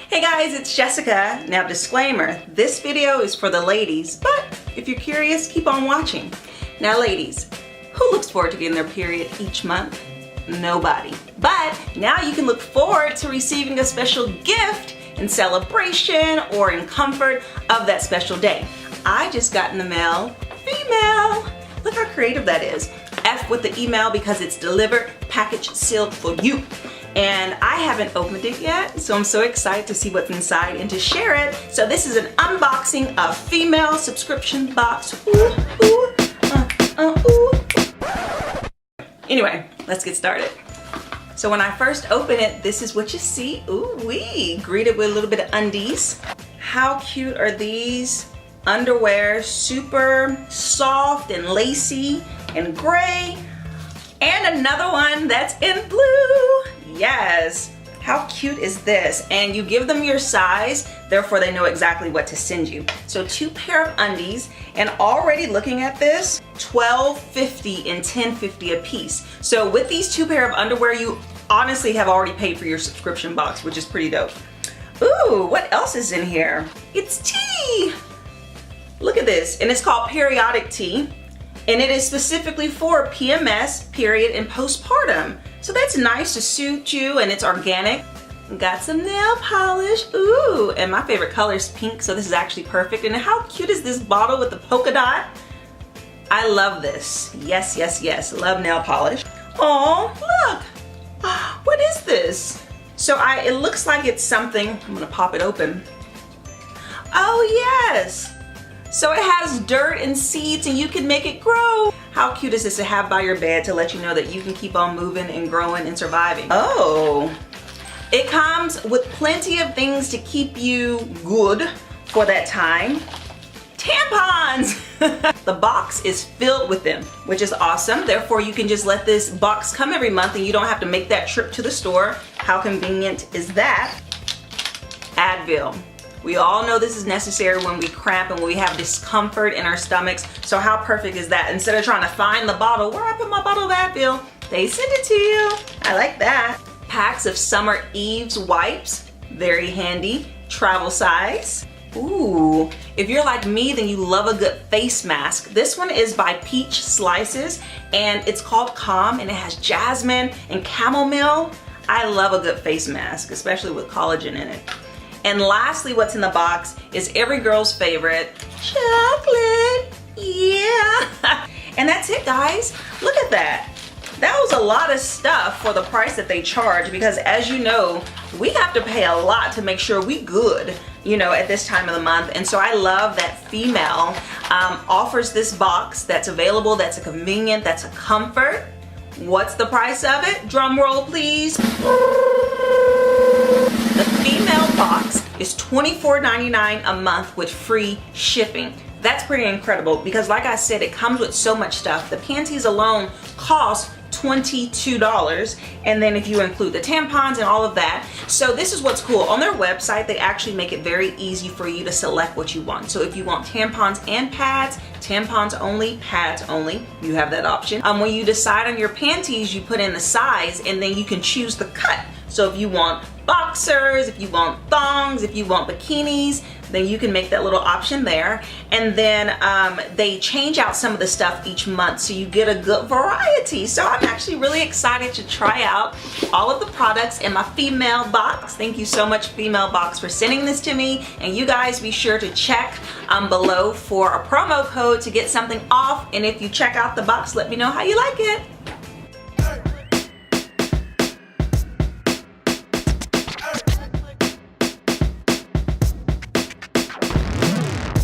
Hey guys, it's Jessica. Now disclaimer, this video is for the ladies, but if you're curious, keep on watching. Now ladies, who looks forward to getting their period each month? Nobody. But now you can look forward to receiving a special gift in celebration or in comfort of that special day. I just got in the mail, female. Look how creative that is. F with the email because it's delivered, packaged, sealed for you. And I haven't opened it yet, so I'm so excited to see what's inside and to share it. So this is an unboxing of female subscription box. Ooh, ooh, ooh. Anyway, let's get started. So when I first open it, this is what you see. Ooh wee, greeted with a little bit of undies. How cute are these? Underwear, super soft and lacy and gray. And another one that's in blue. Yes, how cute is this? And you give them your size, therefore they know exactly what to send you. So 2 pair of undies, and already looking at this, $12.50 and $10.50 a piece. So with these 2 pair of underwear, you honestly have already paid for your subscription box, which is pretty dope. Ooh, what else is in here? It's tea. Look at this, and it's called periodic tea. And it is specifically for PMS, period, and postpartum. So that's nice to suit you, and it's organic. Got some nail polish, ooh, and my favorite color is pink, so this is actually perfect. And how cute is this bottle with the polka dot? I love this. Yes, yes, yes, love nail polish. Oh, look, what is this? So it looks like it's something, I'm gonna pop it open. Oh yes. So it has dirt and seeds and you can make it grow. How cute is this to have by your bed to let you know that you can keep on moving and growing and surviving? Oh, it comes with plenty of things to keep you good for that time. Tampons! The box is filled with them, which is awesome. Therefore, you can just let this box come every month and you don't have to make that trip to the store. How convenient is that? Advil. We all know this is necessary when we cramp and when we have discomfort in our stomachs. So how perfect is that? Instead of trying to find the bottle, where I put my bottle of Advil, they send it to you. I like that. Packs of Summer Eve's wipes, very handy, travel size. Ooh, if you're like me, then you love a good face mask. This one is by Peach Slices and it's called Calm and it has jasmine and chamomile. I love a good face mask, especially with collagen in it. And lastly, what's in the box is every girl's favorite, chocolate. Yeah. And that's it, guys. Look at that. That was a lot of stuff for the price that they charge because as you know, we have to pay a lot to make sure we good, you know, at this time of the month. And so I love that Female offers this box that's available, that's a convenient, that's a comfort. What's the price of it? Drum roll, please. The Female box is $24.99 a month with free shipping. That's pretty incredible because like I said, it comes with so much stuff. The panties alone cost $22, and then if you include the tampons and all of that. So this is what's cool. On their website, they actually make it very easy for you to select what you want. So if you want tampons and pads, tampons only, pads only, you have that option. When you decide on your panties, you put in the size and then you can choose the cut. So if you want boxers, if you want thongs, if you want bikinis, then you can make that little option there. And then they change out some of the stuff each month so you get a good variety. So I'm actually really excited to try out all of the products in my Female box. Thank you so much, Female box, for sending this to me. And you guys be sure to check below for a promo code to get something off. And if you check out the box, let me know how you like it.